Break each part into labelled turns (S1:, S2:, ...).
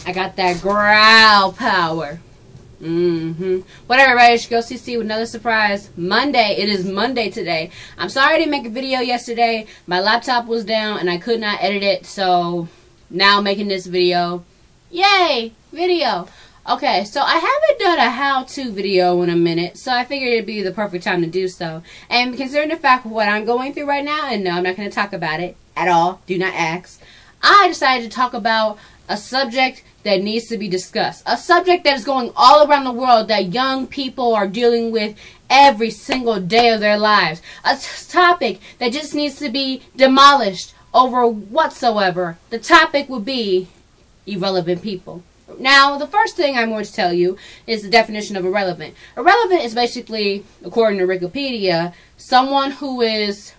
S1: I got that growl power. Whatever, everybody. Should go CC with another surprise. Monday. It is Monday today. I'm sorry I didn't make a video yesterday. My laptop was down and I could not edit it. So now I'm making this video. Yay! Video. Okay, so I haven't done a how-to video in a minute, so I figured it'd be the perfect time to do so. And considering the fact of what I'm going through right now, and no, I'm not going to talk about it at all, do not ask, I decided to talk about a subject that needs to be discussed. A subject that is going all around the world that young people are dealing with every single day of their lives. A topic that just needs to be demolished over whatsoever. The topic would be irrelevant people. Now, the first thing I'm going to tell you is the definition of irrelevant. Irrelevant is basically, according to Wikipedia, someone who is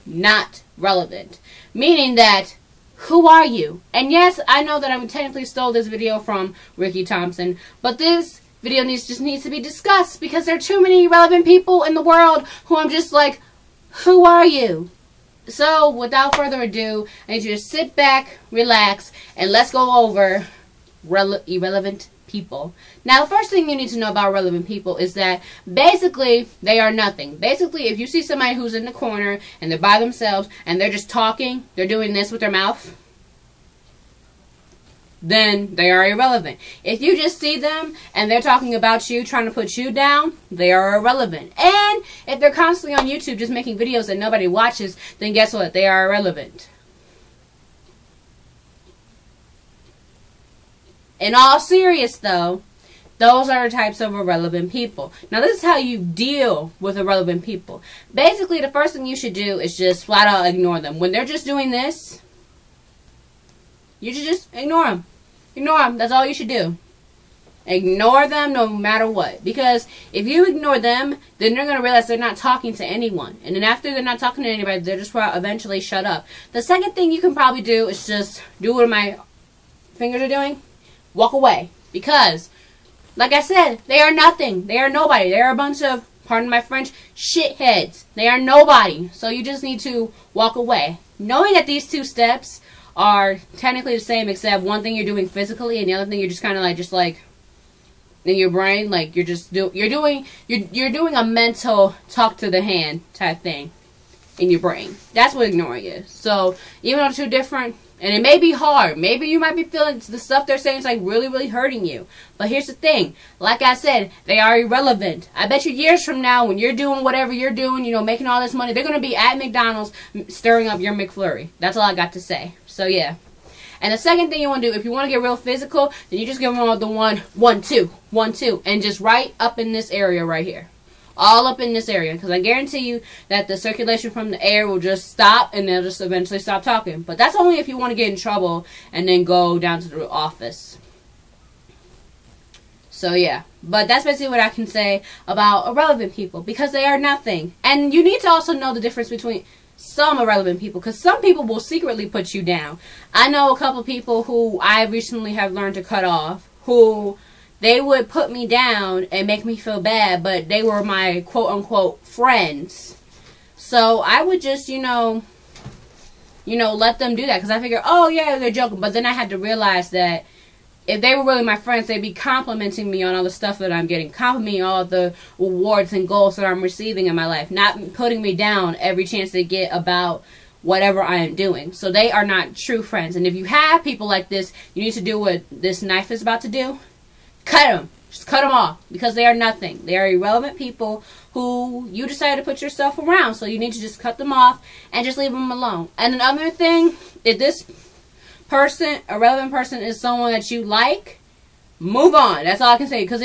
S1: not relevant. Meaning that, who are you? And yes, I know that I technically stole this video from Ricky Thompson, but this video just needs to be discussed because there are too many irrelevant people in the world who I'm just like, who are you? So, without further ado, I need you to sit back, relax, and let's go over irrelevant people. Now, the first thing you need to know about relevant people is that basically they are nothing. Basically, if you see somebody who's in the corner and they're by themselves and they're just talking, they're doing this with their mouth, then they are irrelevant. If you just see them and they're talking about you, trying to put you down, they are irrelevant. And if they're constantly on YouTube just making videos that nobody watches, then guess what? They are irrelevant. In all serious though, those are the types of irrelevant people. Now this is how you deal with irrelevant people. Basically, the first thing you should do is just flat out ignore them. When they're just doing this, you should just ignore them. Ignore them. That's all you should do. Ignore them no matter what. Because if you ignore them, then they're going to realize they're not talking to anyone. And then after they're not talking to anybody, they're just eventually shut up. The second thing you can probably do is just do what my fingers are doing. Walk away. Because, like I said, they are nothing. They are nobody. They are a bunch of, pardon my French, shitheads. They are nobody. So you just need to walk away. Knowing that these two steps are technically the same, except one thing you're doing physically and the other thing you're just kind of like in your brain, like you're doing a mental talk to the hand type thing in your brain. That's what ignoring is. So even though they're two different, and it may be hard, maybe you might be feeling the stuff they're saying is like really hurting you, but here's the thing, like I said, they are irrelevant. I bet you years from now when you're doing whatever you're doing, you know, making all this money, they're going to be at McDonald's stirring up your McFlurry. That's all I got to say. So yeah. And the second thing you want to do, if you want to get real physical, then you just give them all the 1, 2, 1, 2, and just right up in this area right here. All up in this area, because I guarantee you that the circulation from the air will just stop and they'll just eventually stop talking. But that's only if you want to get in trouble and then go down to the office. So yeah, but that's basically what I can say about irrelevant people, because they are nothing. And you need to also know the difference between some irrelevant people, because some people will secretly put you down. I know a couple people who I recently have learned to cut off, who they would put me down and make me feel bad, but they were my quote-unquote friends. So I would just, you know, let them do that. Because I figure, oh, yeah, they're joking. But then I had to realize that if they were really my friends, they'd be complimenting me on all the stuff that I'm getting. Complimenting all the awards and goals that I'm receiving in my life. Not putting me down every chance they get about whatever I am doing. So they are not true friends. And if you have people like this, you need to do what this knife is about to do. Cut them. Just cut them off. Because they are nothing. They are irrelevant people who you decided to put yourself around. So you need to just cut them off and just leave them alone. And another thing, if this person, irrelevant person, is someone that you like, move on. That's all I can say. Because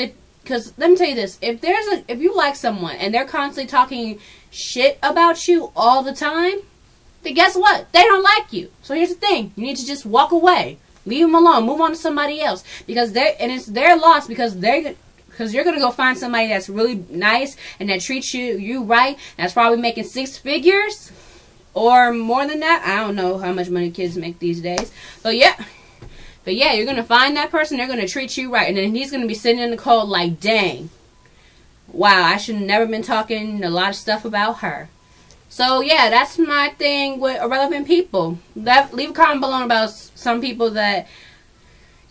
S1: let me tell you this. If you like someone and they're constantly talking shit about you all the time, then guess what? They don't like you. So here's the thing. You need to just walk away. Leave them alone. Move on to somebody else. Because it's their loss, because you're going to go find somebody that's really nice and that treats you right. That's probably making 6 figures or more than that. I don't know how much money kids make these days. But yeah, you're going to find that person. They're going to treat you right. And then he's going to be sitting in the cold like, dang, wow, I should have never been talking a lot of stuff about her. So yeah, that's my thing with irrelevant people. Leave a comment below about some people that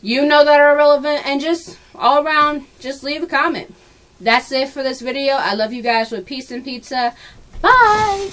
S1: you know that are irrelevant, and just all around, just leave a comment. That's it for this video. I love you guys with peace and pizza. Bye!